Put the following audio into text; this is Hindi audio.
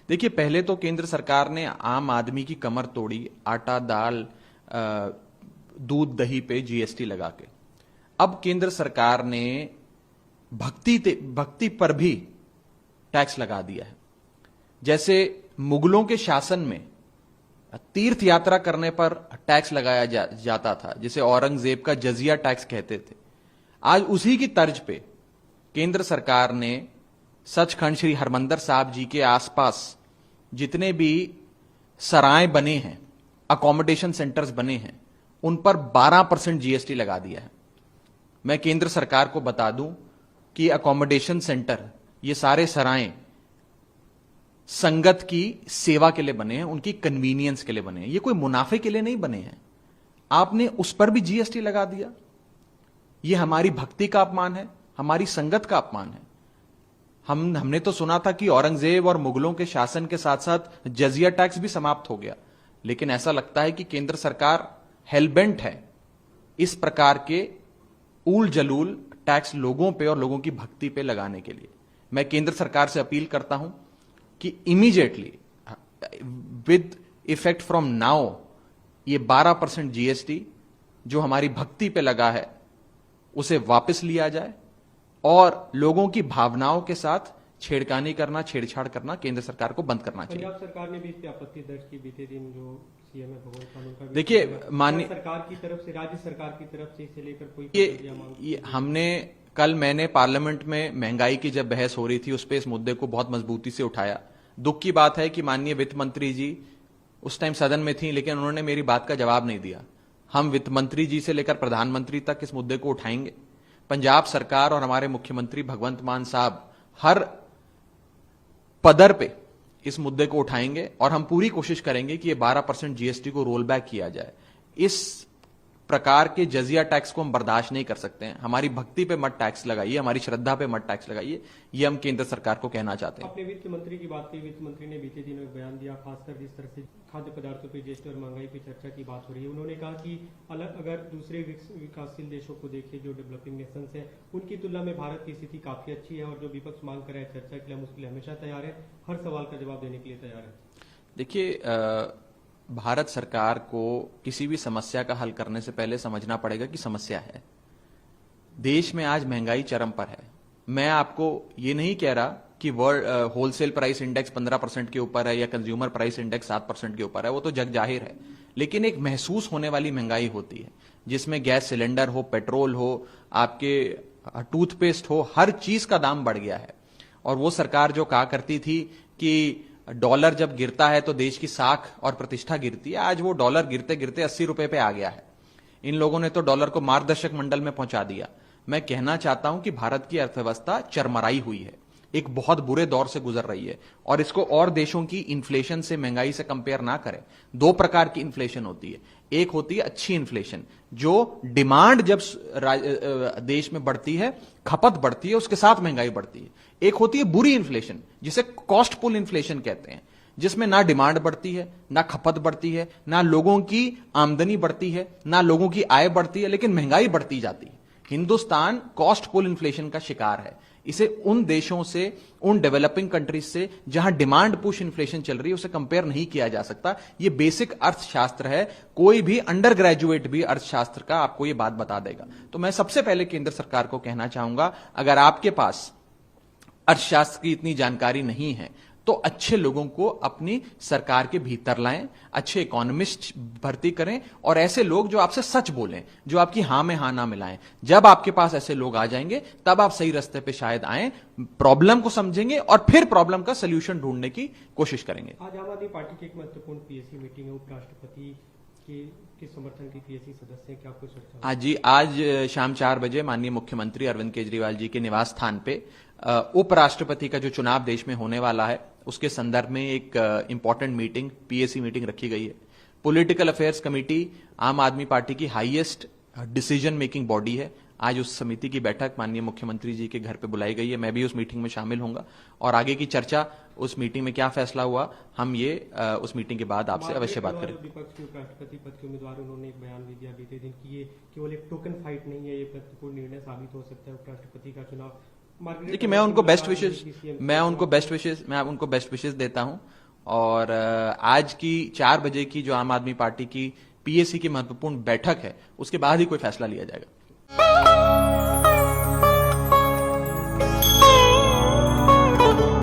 देखिए, पहले तो केंद्र सरकार ने आम आदमी की कमर तोड़ी, आटा, दाल, दूध, दही पे जीएसटी लगा के। अब केंद्र सरकार ने भक्ति पर भी टैक्स लगा दिया है। जैसे मुगलों के शासन में तीर्थ यात्रा करने पर टैक्स लगाया जाता था, जिसे औरंगजेब का जजिया टैक्स कहते थे। आज उसी की तर्ज पे केंद्र सरकार ने सचखंड श्री हरमंदिर साहब जी के आसपास जितने भी सराय बने हैं, अकोमोडेशन सेंटर्स बने हैं, उन पर 12% जीएसटी लगा दिया है। मैं केंद्र सरकार को बता दूं कि अकोमोडेशन सेंटर, ये सारे सराय संगत की सेवा के लिए बने हैं, उनकी कन्वीनियंस के लिए बने हैं, ये कोई मुनाफे के लिए नहीं बने हैं। आपने उस पर भी जीएसटी लगा दिया। ये हमारी भक्ति का अपमान है, हमारी संगत का अपमान है। हमने तो सुना था कि औरंगजेब और मुगलों के शासन के साथ साथ जजिया टैक्स भी समाप्त हो गया, लेकिन ऐसा लगता है कि केंद्र सरकार हेलबेंट है इस प्रकार के ऊल जलूल टैक्स लोगों पे और लोगों की भक्ति पे लगाने के लिए। मैं केंद्र सरकार से अपील करता हूं कि immediately with effect from now ये 12% जीएसटी जो हमारी भक्ति पे लगा है उसे वापस लिया जाए और लोगों की भावनाओं के साथ छेड़छाड़ करना केंद्र सरकार को बंद करना चाहिए। पंजाब सरकार ने भी इस पे आपत्ति दर्ज की बीते दिन, जो सीएम है भगवंत मान उनका। देखिए, माननीय सरकार की तरफ से, राज्य सरकार की तरफ से इसे लेकर कोई ये हमने मैंने पार्लियामेंट में महंगाई की जब बहस हो रही थी उस पर इस मुद्दे को बहुत मजबूती से उठाया। दुख की बात है कि माननीय वित्त मंत्री जी उस टाइम सदन में थी, लेकिन उन्होंने मेरी बात का जवाब नहीं दिया। हम वित्त मंत्री जी से लेकर प्रधानमंत्री तक इस मुद्दे को उठाएंगे। पंजाब सरकार और हमारे मुख्यमंत्री भगवंत मान साहब हर पदर पे इस मुद्दे को उठाएंगे और हम पूरी कोशिश करेंगे कि ये 12% जीएसटी को रोल बैक किया जाए। इस प्रकार के जजिया टैक्स को हम बर्दाश्त नहीं कर सकते हैं। हमारी भक्ति पे मत टैक्स लगाइए, हमारी श्रद्धा पे मत टैक्स लगाइए, ये हम केंद्र सरकार को कहना चाहते हैं। आपने वित्त मंत्री की बात की, वित्त मंत्री ने बीते दिनों एक बयान दिया, खासकर जिस तरह से खाद्य पदार्थों पर जीएसटी और महंगाई की चर्चा की बात हो रही है। उन्होंने कहा कि अगर दूसरे विकासशील देशों को देखें, जो डेवलपिंग नेशंस है, उनकी तुलना में भारत की स्थिति काफी अच्छी है और जो विपक्ष मांग कर रहा है चर्चा के लिए, हम उसके लिए हमेशा तैयार है, हर सवाल का जवाब देने के लिए तैयार है। देखिए, भारत सरकार को किसी भी समस्या का हल करने से पहले समझना पड़ेगा कि समस्या है। देश में आज महंगाई चरम पर है। मैं आपको ये नहीं कह रहा कि वर्ल्ड होलसेल प्राइस इंडेक्स 15% के ऊपर है या कंज्यूमर प्राइस इंडेक्स 7% के ऊपर है, वो तो जग जाहिर है। लेकिन एक महसूस होने वाली महंगाई होती है, जिसमें गैस सिलेंडर हो, पेट्रोल हो, आपके टूथपेस्ट हो, हर चीज का दाम बढ़ गया है। और वो सरकार जो कहा करती थी कि डॉलर जब गिरता है तो देश की साख और प्रतिष्ठा गिरती है, आज वो डॉलर गिरते गिरते 80 रुपए पे आ गया है। इन लोगों ने तो डॉलर को मार्गदर्शक मंडल में पहुंचा दिया। मैं कहना चाहता हूं कि भारत की अर्थव्यवस्था चरमराई हुई है, एक बहुत बुरे दौर से गुजर रही है और इसको और देशों की इन्फ्लेशन से, महंगाई से कंपेयर ना करें। दो प्रकार की इन्फ्लेशन होती है। एक होती है अच्छी इन्फ्लेशन, जो डिमांड जब देश में बढ़ती है, खपत बढ़ती है, उसके साथ महंगाई बढ़ती है। एक होती है बुरी इन्फ्लेशन, जिसे कॉस्ट पुल इन्फ्लेशन कहते हैं, जिसमें ना डिमांड बढ़ती है, ना खपत बढ़ती है, ना लोगों की आमदनी बढ़ती है, ना लोगों की आय बढ़ती है, लेकिन महंगाई बढ़ती जाती है। हिंदुस्तान कॉस्ट पुल इन्फ्लेशन का शिकार है। इसे उन देशों से, उन डेवलपिंग कंट्रीज से जहां डिमांड पुश इन्फ्लेशन चल रही है, उसे कंपेयर नहीं किया जा सकता। यह बेसिक अर्थशास्त्र है, कोई भी अंडर ग्रेजुएट भी अर्थशास्त्र का आपको यह बात बता देगा। तो मैं सबसे पहले केंद्र सरकार को कहना चाहूंगा, अगर आपके पास अर्थशास्त्र की इतनी जानकारी नहीं है तो अच्छे लोगों को अपनी सरकार के भीतर लाएं, अच्छे इकोनॉमिस्ट भर्ती करें और ऐसे लोग जो आपसे सच बोलें, जो आपकी हां में हां ना मिलाएं। जब आपके पास ऐसे लोग आ जाएंगे तब आप सही रास्ते पे शायद आए, प्रॉब्लम को समझेंगे और फिर प्रॉब्लम का सोल्यूशन ढूंढने की कोशिश करेंगे। आज आम आदमी पार्टी की एक महत्वपूर्ण पीएसी मीटिंग है, उपराष्ट्रपति के समर्थन की पीएसी सदस्य, क्या कुछ आज शाम 4 बजे माननीय मुख्यमंत्री अरविंद केजरीवाल जी के निवास स्थान पे उपराष्ट्रपति का जो चुनाव देश में होने वाला है, उसके संदर्भ में एक इंपॉर्टेंट मीटिंग, पीएसी मीटिंग रखी गई है। पॉलिटिकल अफेयर्स कमेटी आम आदमी पार्टी की हाईएस्ट डिसीजन मेकिंग बॉडी है। आज उस समिति की बैठक माननीय मुख्यमंत्री जी के घर पे बुलाई गई है। मैं भी उस मीटिंग में शामिल होऊंगा और आगे की चर्चा, उस मीटिंग में क्या फैसला हुआ, हम ये उस मीटिंग के बाद आपसे अवश्य बात करें। विपक्ष के उपराष्ट्रपति पद के उम्मीदवार, उन्होंने एक बयान भी दिया बीते दिन कि ये केवल एक टोकन फाइट नहीं है, ये महत्वपूर्ण निर्णय साबित हो सकता है। उपराष्ट्रपति का चुनाव देखिए, मैं उनको बेस्ट विशेष देता हूं। और आज की 4 बजे की जो आम आदमी पार्टी की पीएसी की महत्वपूर्ण बैठक है, उसके बाद ही कोई फैसला लिया जाएगा।